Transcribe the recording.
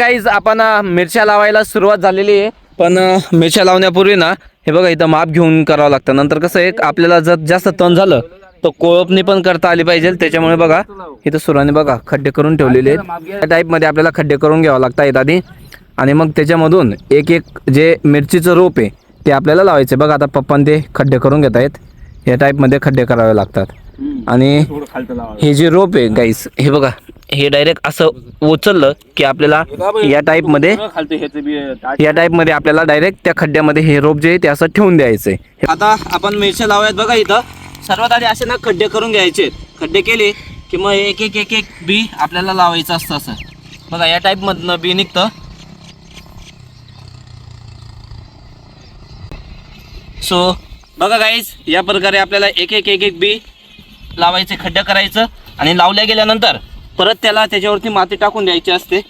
Guys आपण मिरच्या लावायला सुरुवात झालेली आहे, पण मिरच्या लावण्यापूर्वी ना हे बघा इथं माप घेऊन करावं लागतं. नंतर कसं आहे आपल्याला जर जास्त तण झालं तर कोळपणी पण करता आली पाहिजे. त्याच्यामुळे बघा इथं सुराने बघा खड्डे करून ठेवलेले आहेत. त्या टाईपमध्ये आपल्याला खड्डे करून घ्यावं लागतात आधी, आणि मग त्याच्यामधून एक एक जे मिरचीचं रोप आहे ते आपल्याला लावायचं. बघा आता पप्पान ते खड्डे करून घेत आहेत. या टाईपमध्ये खड्डे करावे लागतात. आणि हे जे रोप आहे गाईस, हे बघा हे डायरेक्ट असं उचललं की आपल्याला या टाईपमध्ये आपल्याला डायरेक्ट त्या खड्ड्यामध्ये हे रोप जे आहे ते असं ठेवून द्यायचंय. आता आपण मिरच्या लावूयात. बघा इथं सर्वात आधी असे ना खड्डे करून घ्यायचे. खड्डे केले की मग एक एक एक एक बी आपल्याला लावायचं असतं. असं बघा या टाईपमधनं बी निघतं. सो बघा गाईस, या प्रकारे आपल्याला एक एक एक एक बी लावायचे, खड्डे करायचं, आणि लावल्या गेल्यानंतर परत त्याच्यावरती माती टाकून द्यायची असते.